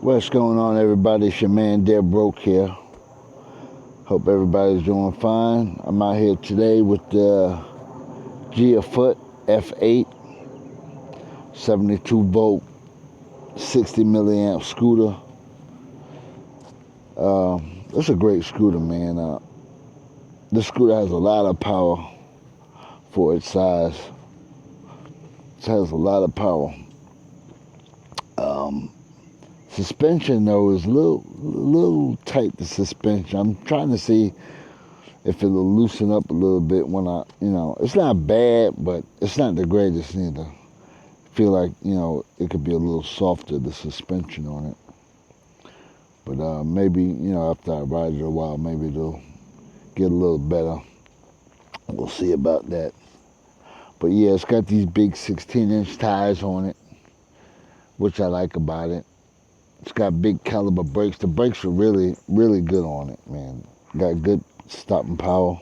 What's going on, everybody? It's your man Deb Broke here. Hope everybody's doing fine. I'm out here today with the Geofought F8 72 volt 60 milliamp scooter. It's a great scooter, man. This scooter has a lot of power for its size. It has a lot of power. Suspension though is a little tight. The suspension. I'm trying to see if it'll loosen up a little bit when it's not bad, but it's not the greatest neither. I feel like, it could be a little softer, the suspension on it. But maybe, after I ride it a while, maybe it'll get a little better. We'll see about that. But yeah, it's got these big 16-inch tires on it, which I like about it. It's got big caliber brakes. The brakes are really, really good on it, man. Got good stopping power.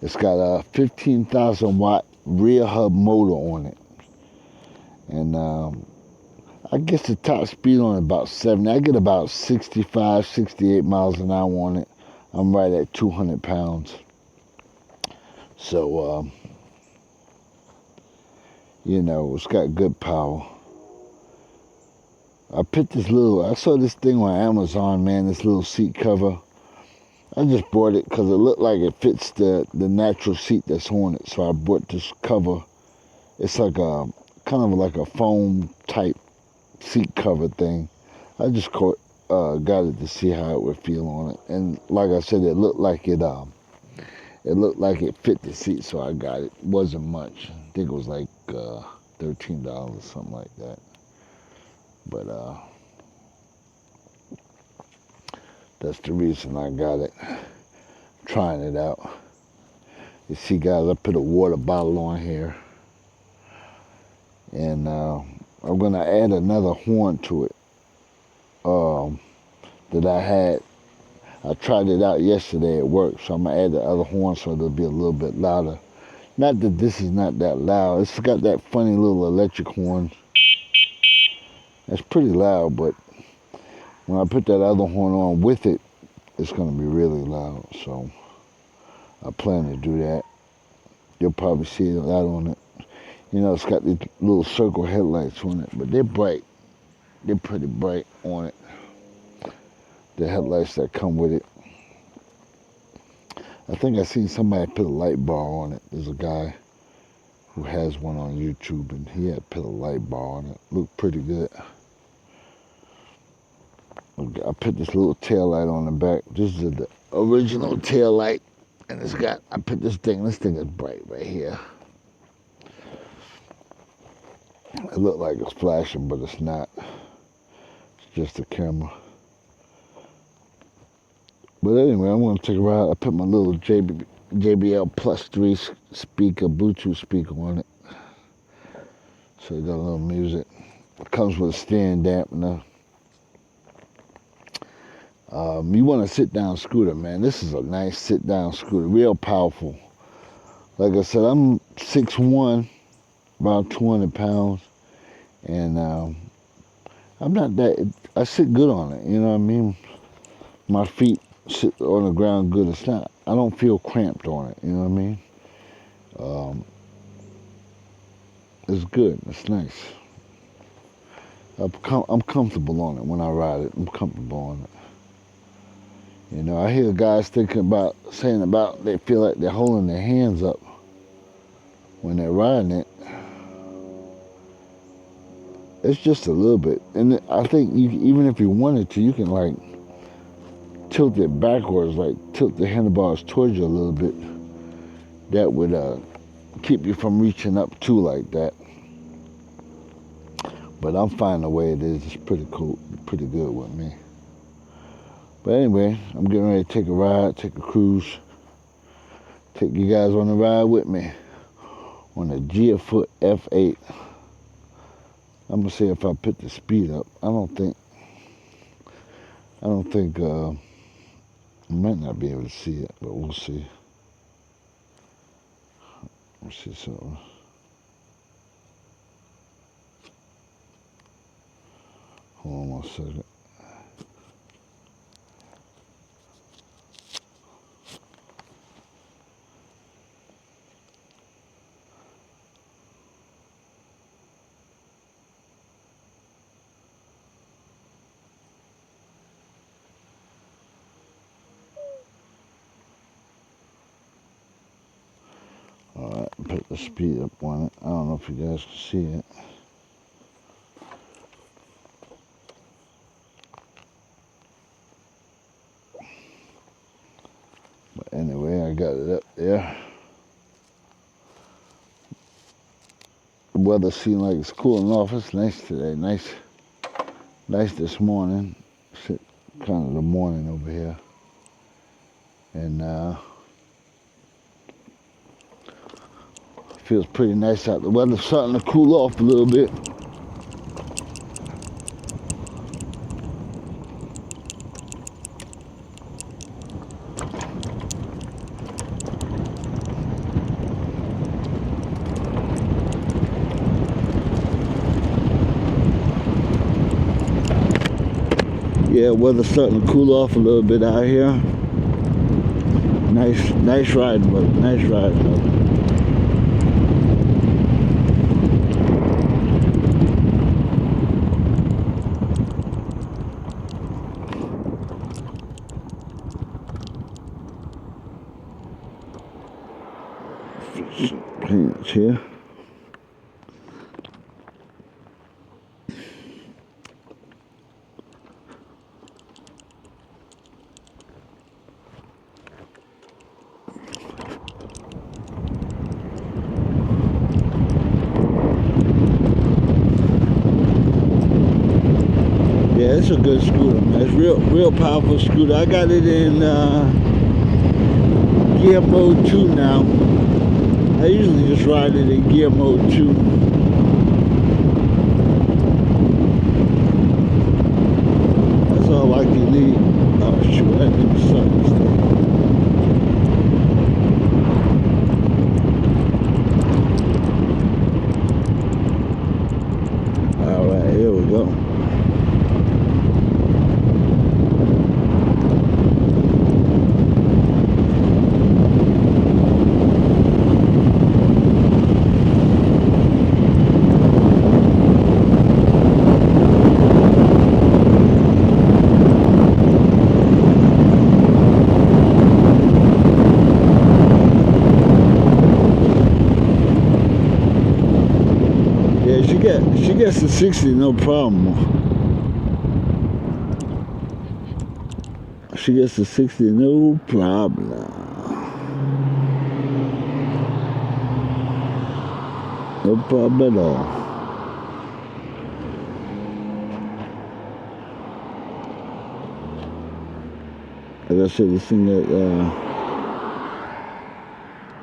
It's got a 15,000 watt rear hub motor on it. And I guess the top speed on it about 70. I get about 65, 68 miles an hour on it. I'm right at 200 pounds. So, it's got good power. I saw this thing on Amazon, man, this little seat cover. I just bought it because it looked like it fits the natural seat that's on it. So I bought this cover. It's like kind of like a foam type seat cover thing. I just got it to see how it would feel on it. And like I said, it looked like it fit the seat, so I got it. It wasn't much. I think it was like $13, something like that. But that's the reason I got it. Trying it out. You see, guys, I put a water bottle on here. And I'm going to add another horn to it that I had. I tried it out yesterday at work, so I'm going to add the other horn so it'll be a little bit louder. Not that this is not that loud. It's got that funny little electric horn. It's pretty loud, but when I put that other horn on with it, it's going to be really loud. So I plan to do that. You'll probably see that on it. It's got these little circle headlights on it, but they're bright. They're pretty bright on it. The headlights that come with it. I think I seen somebody put a light bar on it. There's a guy who has one on YouTube, and he had put a light bar on it. Looked pretty good. I put this little tail light on the back. This is the original tail light, and I put this thing is bright right here. It looked like it's flashing, but it's not. It's just a camera. But anyway, I'm going to take a ride. I put my little JBL Plus 3 speaker, Bluetooth speaker on it. So it got a little music. It comes with a steering dampener. You want a sit-down scooter, man. This is a nice sit-down scooter, real powerful. Like I said, I'm 6'1", about 200 pounds, and I'm not that. I sit good on it. You know what I mean? My feet sit on the ground good. It's not. I don't feel cramped on it. You know what I mean? It's good. It's nice. I'm comfortable on it when I ride it. I'm comfortable on it. I hear guys saying they feel like they're holding their hands up when they're riding it. It's just a little bit. And I think even if you wanted to, you can like tilt it backwards, like tilt the handlebars towards you a little bit. That would keep you from reaching up too like that. But I'm fine the way it is. It's pretty cool, pretty good with me. But anyway, I'm getting ready to take a ride, take a cruise, take you guys on a ride with me on the Geofought F8. I'm gonna see if I put the speed up. I don't think. I might not be able to see it, but we'll see. Let's see something. Hold on 1 second. Alright, put the speed up on it. I don't know if you guys can see it. But anyway, I got it up there. The weather seems like it's cooling off. It's nice today. Nice this morning. It's kind of the morning over here. And feels pretty nice out. The weather's starting to cool off a little bit. Yeah, weather's starting to cool off a little bit out here. Nice riding, but nice riding, though. Plants here. Yeah, it's a good scooter, man. It's real powerful scooter. I got it in gear mode 2 now. I usually just ride it in gear mode 2. That's all I can need. Oh shoot, I need to start this thing. Alright, here we go. She gets to 60, no problem. She gets to 60, no problem. No problem at all. Like I said, this thing that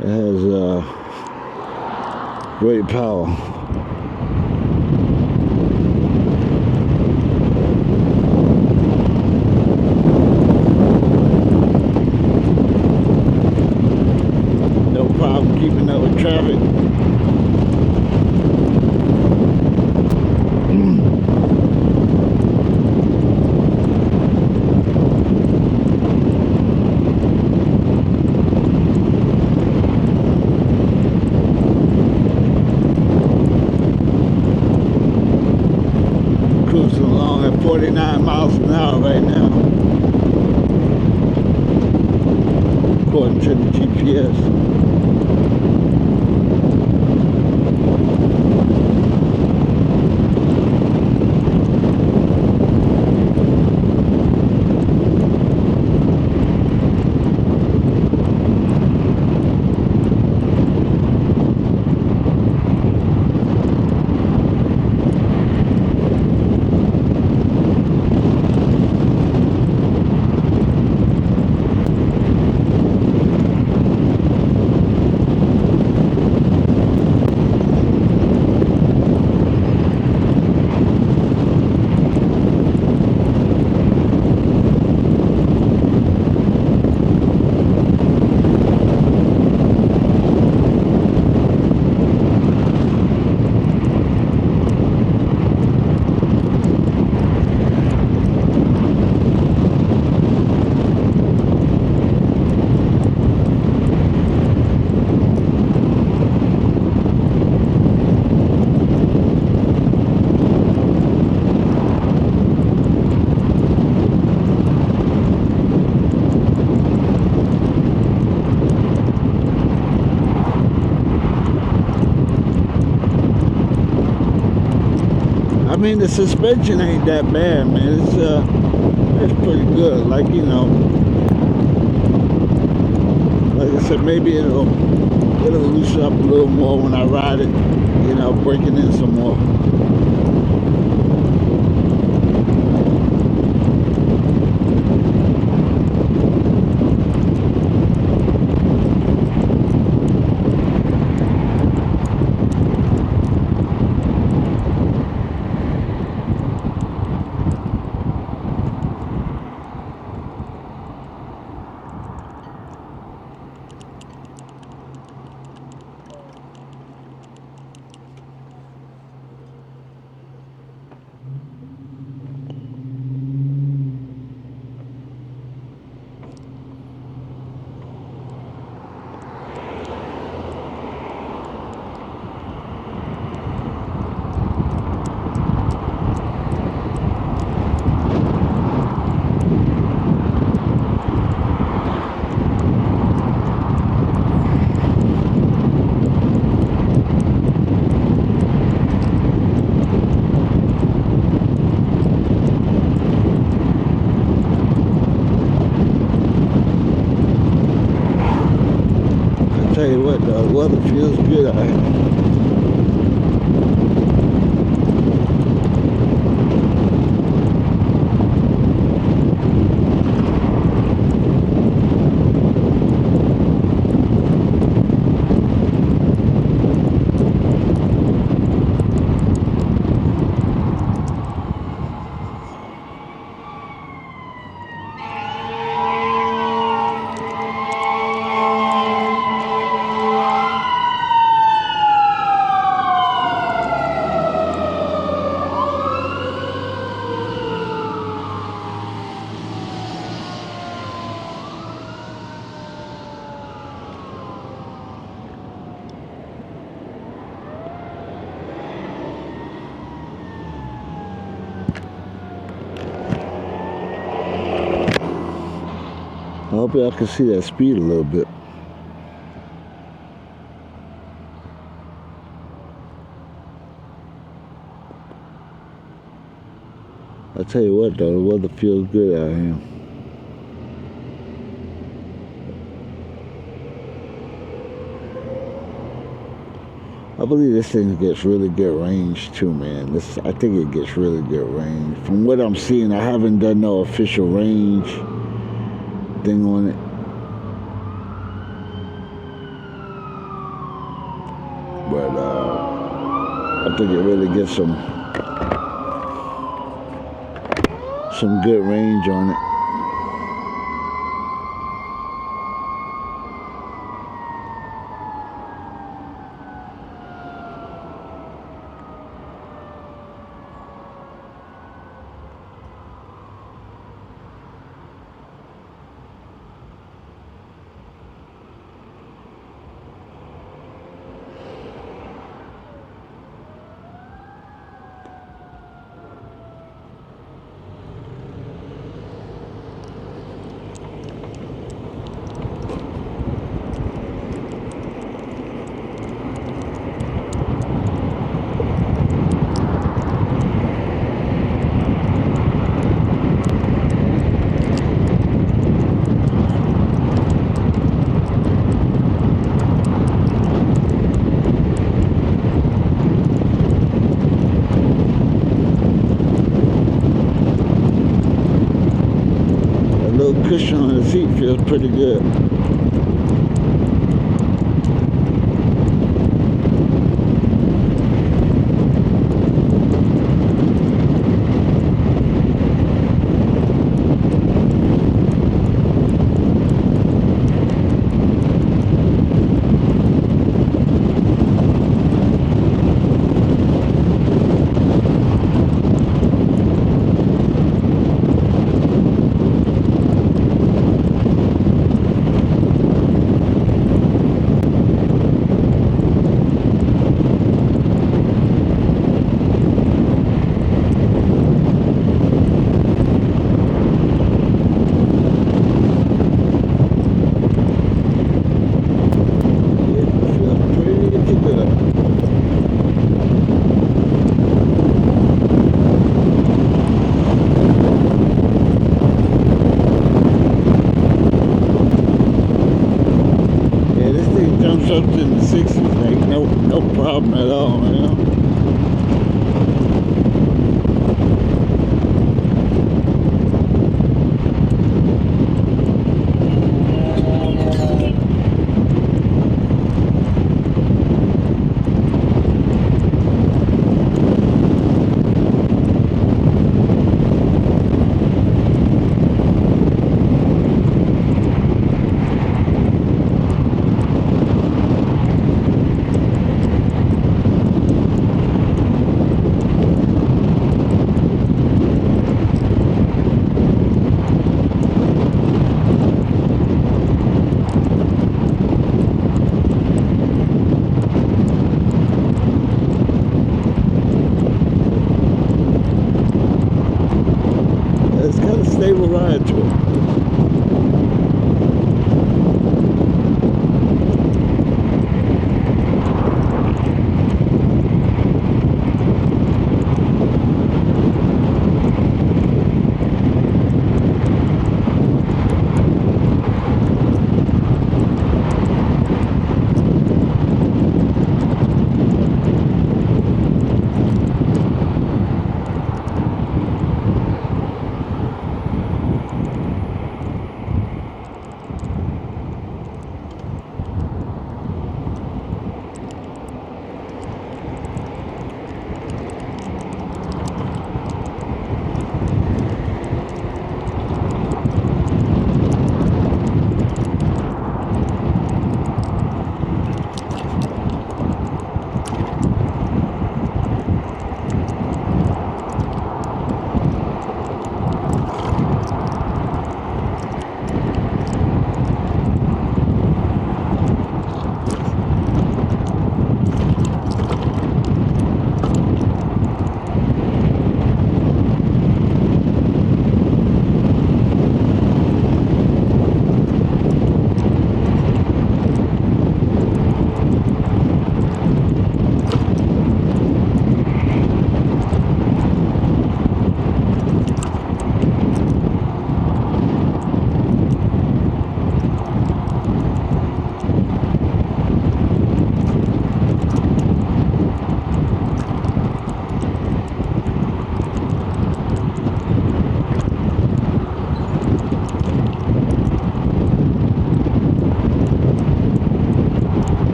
it has great power. Keeping up with traffic. Cruising along at 49 miles an hour right now, according to the GPS. mean, the suspension ain't that bad, man. It's pretty good. Like, you know, like I said, maybe it'll loosen up a little more when I ride it, you know, break it in some more. Tell you what, the weather feels good out here. I hope y'all can see that speed a little bit. I tell you what though, the weather feels good out here. I believe this thing gets really good range too, man. I think it gets really good range. From what I'm seeing, I haven't done no official range thing on it. But I think it really gets some good range on it. Cushion on the seat feels pretty good. a ride to it.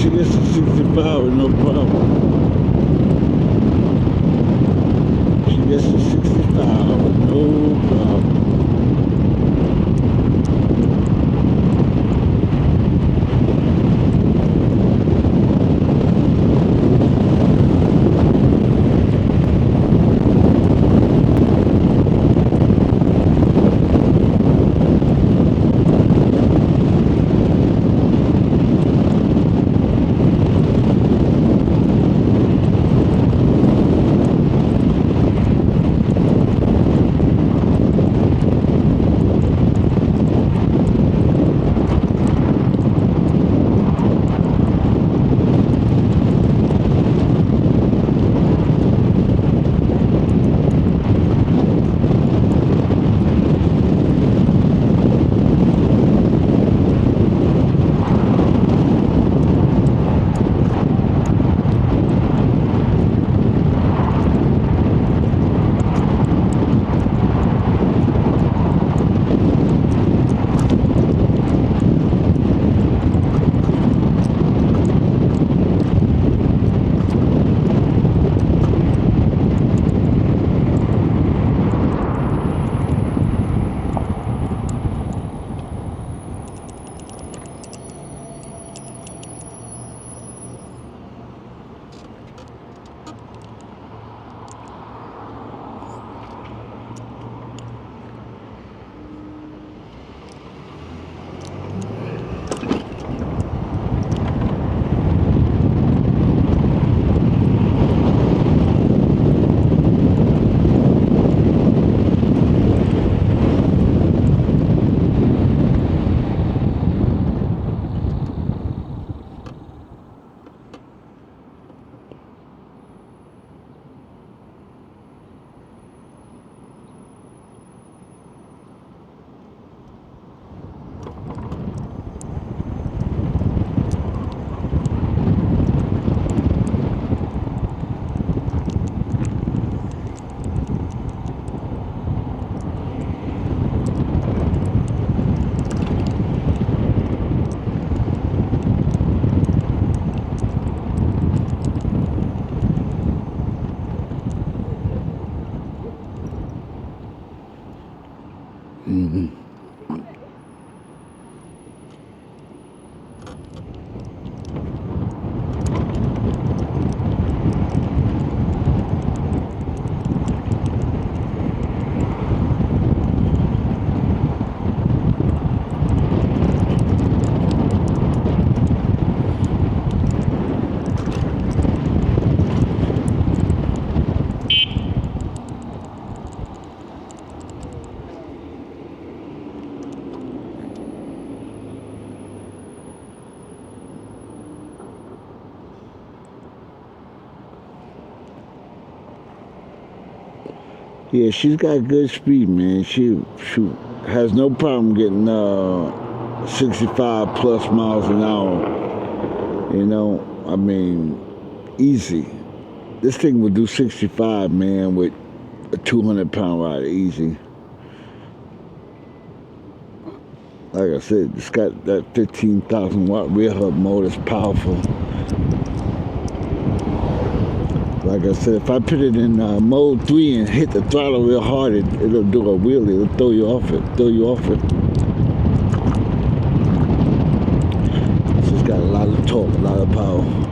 She gets to 65 with no problem. She gets to 65 with no problem. Yeah, she's got good speed, man. She has no problem getting 65 plus miles an hour. You know, I mean, easy. This thing will do 65, man, with a 200-pound rider, easy. Like I said, it's got that 15,000 watt rear hub motor. It's powerful. Like I said, if I put it in mode 3 and hit the throttle real hard, it'll do a wheelie. It'll throw you off it. It's got a lot of torque, a lot of power.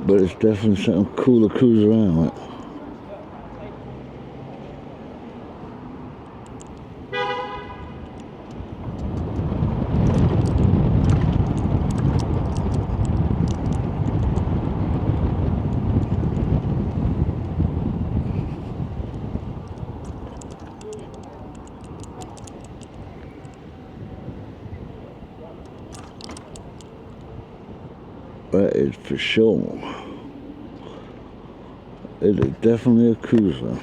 But it's definitely something cool to cruise around with. That is for sure. It is definitely a cruiser.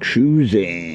Cruising.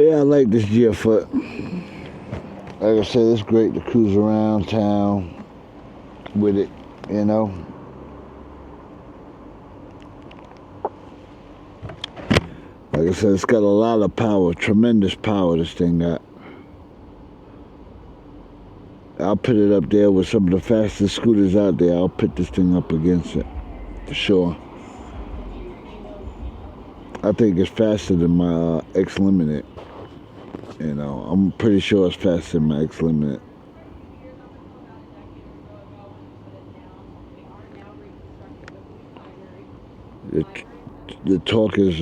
yeah, I like this Geofought. Like I said, it's great to cruise around town with it, you know. Like I said, it's got a lot of power, tremendous power this thing got. I'll put it up there with some of the fastest scooters out there. I'll put this thing up against it, for sure. I think it's faster than my X Limited. You know, I'm pretty sure it's faster than my X Limited. The torque is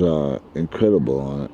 incredible on it.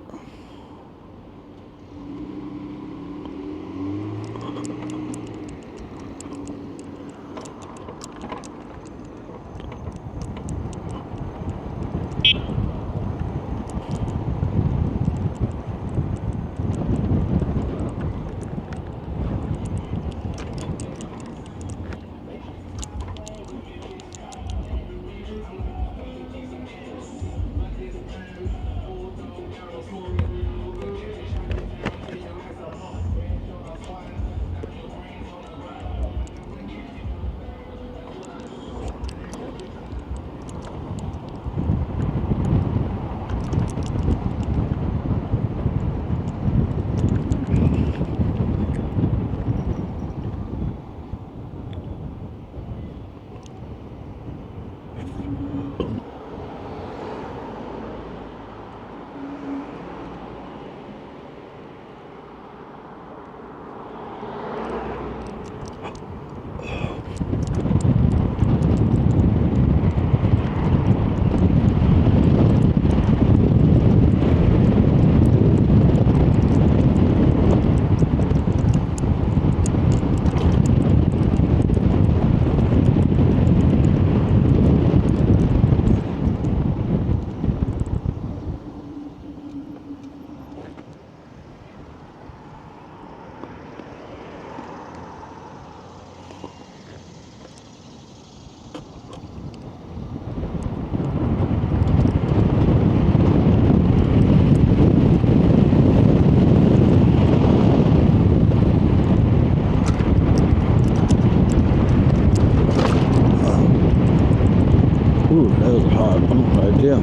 Ooh, that was a hard bump right there.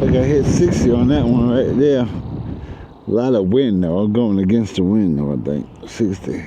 I hit 60 on that one right there. A lot of wind though. I'm going against the wind though, I think. 60.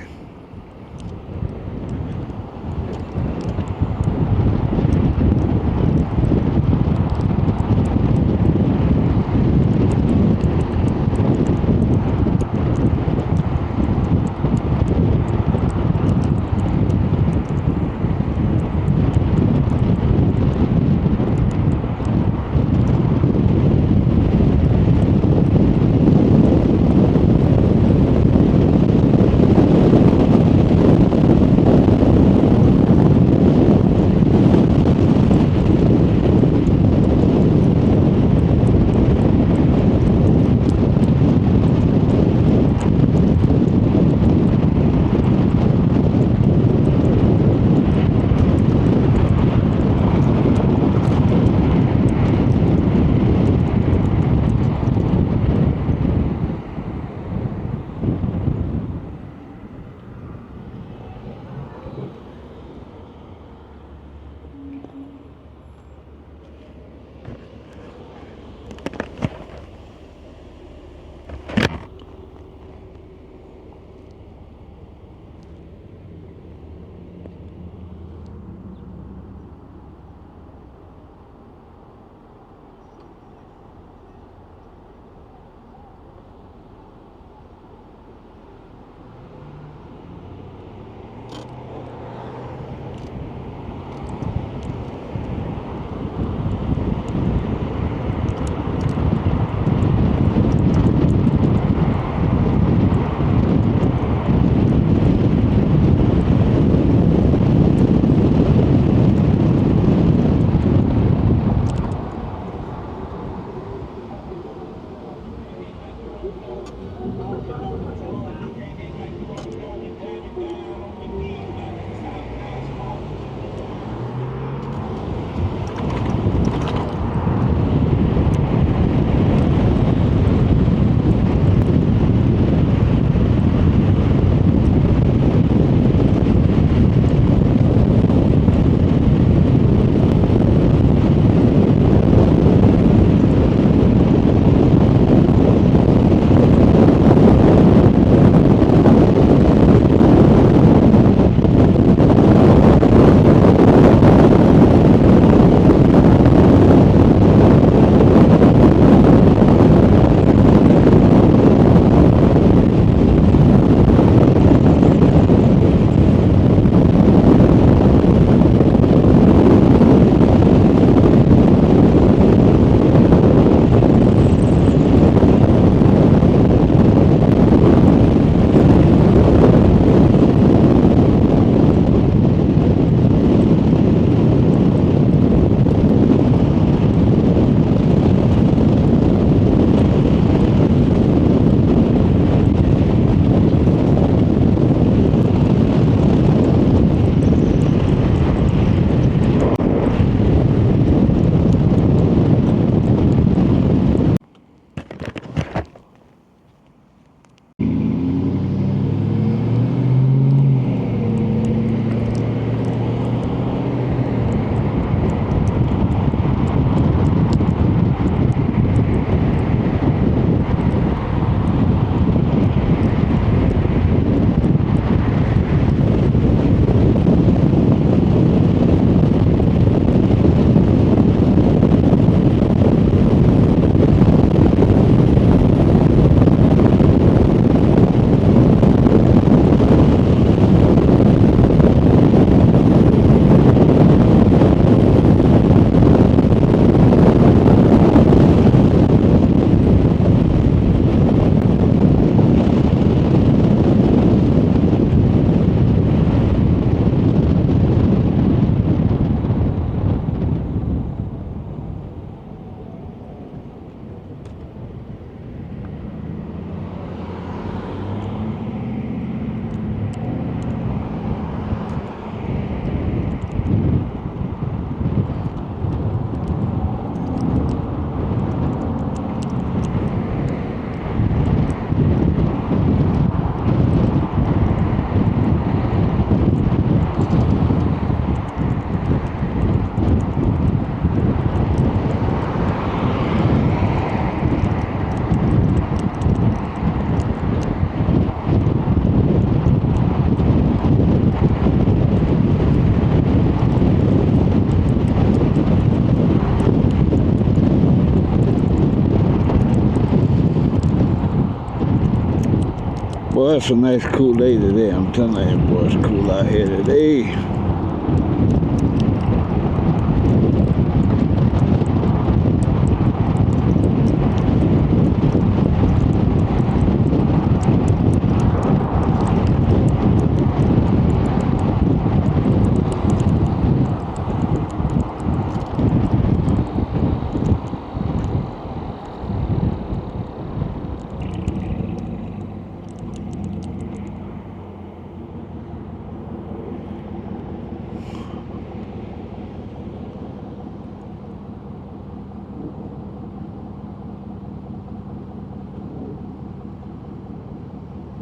boy, it's a nice cool day today. I'm telling you, boy, it's cool out here today.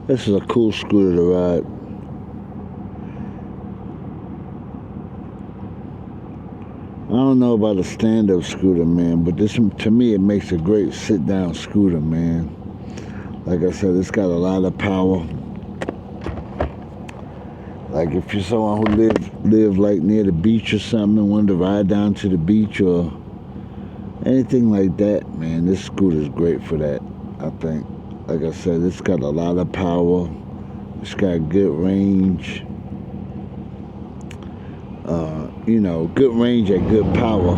This is a cool scooter to ride. I don't know about a stand-up scooter, man, but this, to me, it makes a great sit-down scooter, man. Like I said, it's got a lot of power. Like if you're someone who live like near the beach or something and wanted to ride down to the beach or anything like that, man, this scooter's great for that, I think. Like I said, it's got a lot of power. It's got good range. You know, good range at good power.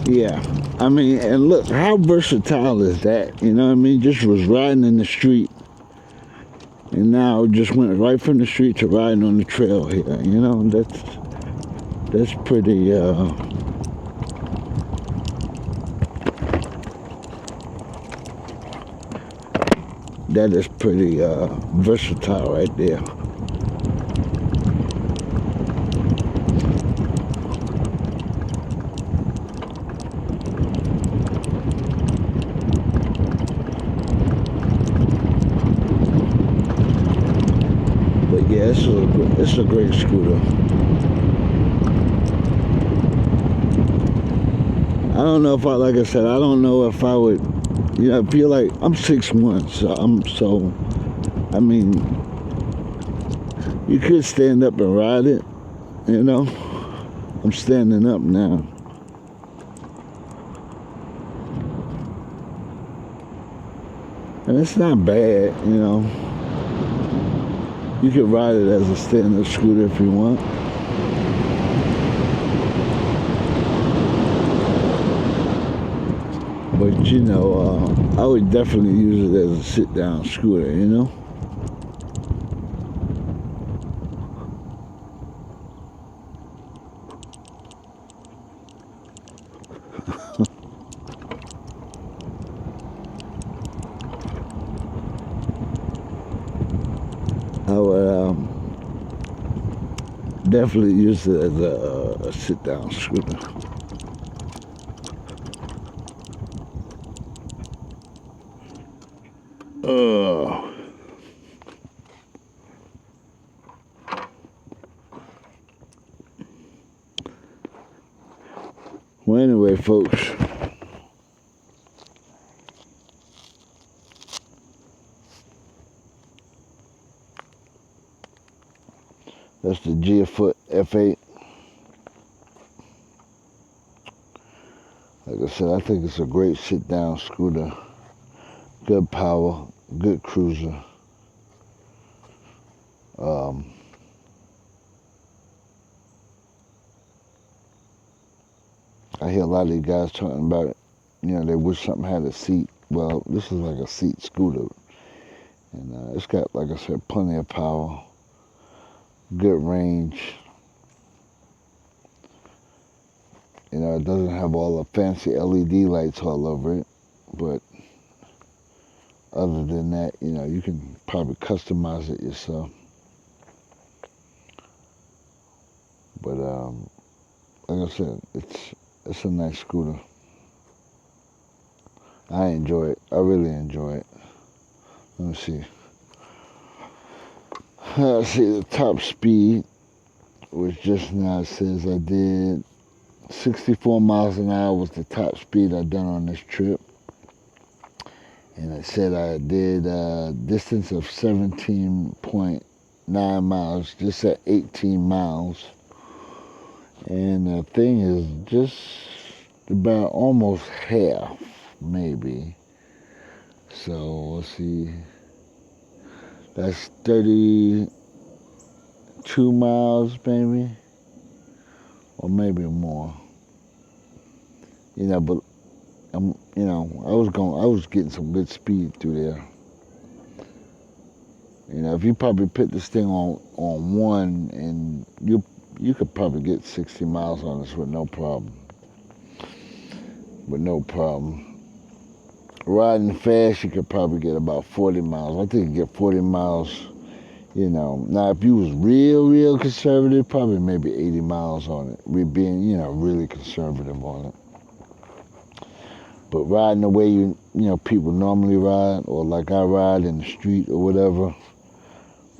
Yeah, I mean, and look, how versatile is that? You know what I mean? Just was riding in the street, and now just went right from the street to riding on the trail here. You know, that's pretty. That is pretty versatile right there. Yeah, it's a great scooter. I don't know if like I said, I don't know if I would, you know, I feel like I'm 6'1", so I mean, you could stand up and ride it, you know. I'm standing up now. And it's not bad, you know. You can ride it as a stand-up scooter if you want. But you know, I would definitely use it as a sit-down scooter, you know? I would definitely use it as a sit-down scooter. Well, anyway, folks, that's the Geofought F8. Like I said, I think it's a great sit-down scooter. Good power, good cruiser. I hear a lot of these guys talking about it. You know, they wish something had a seat. Well, this is like a seat scooter. And it's got, like I said, plenty of power. good range. You know, it doesn't have all the fancy LED lights all over it, but other than that, you know, you can probably customize it yourself. But like I said, it's a nice scooter. I enjoy it. I really enjoy it. Let me see. Let's see the top speed, which just now says I did 64 miles an hour was the top speed I done on this trip. And it said I did a distance of 17.9 miles, just at 18 miles. And the thing is just about almost half, maybe. So let's see. That's 32 miles, maybe, or maybe more. You know, but you know, I was getting some good speed through there. You know, if you probably put this thing on one, and you could probably get 60 miles on this with no problem. With no problem. Riding fast, you could probably get about 40 miles. I think you get 40 miles, you know. Now, if you was real conservative, probably maybe 80 miles on it. We're being, you know, really conservative on it. But riding the way you know, people normally ride, or like I ride in the street or whatever,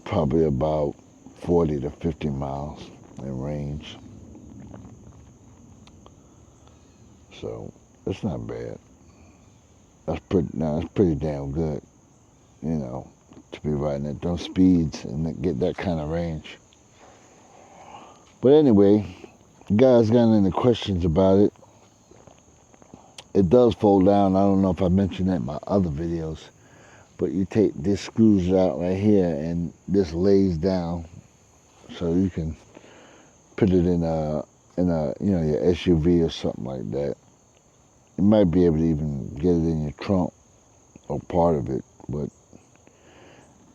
probably about 40 to 50 miles in range. So, it's not bad. That's pretty damn good, you know, to be riding at those speeds and get that kind of range. But anyway, you guys got any questions about it? It does fold down. I don't know if I mentioned that in my other videos, but you take this screws out right here, and this lays down, so you can put it in a you know, your SUV or something like that. You might be able to even get it in your trunk or part of it, but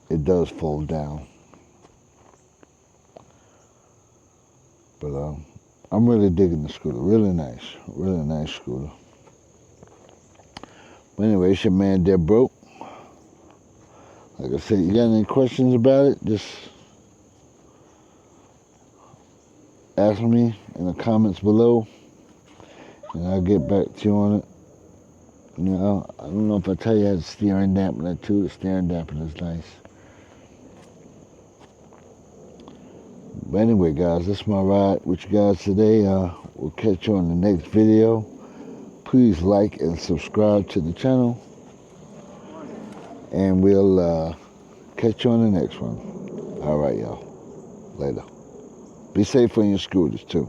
it does fold down. But I'm really digging the scooter. Really nice scooter. But anyway, it's your man Dead Broke. Like I said, you got any questions about it, just ask me in the comments below, and I'll get back to you on it. You know, I don't know if I tell you I had a steering dampener too. The steering dampener is nice. But anyway, guys, that's my ride with you guys today. We'll catch you on the next video. Please like and subscribe to the channel, and we'll catch you on the next one. All right, y'all. Later. Be safe on your scooters, too.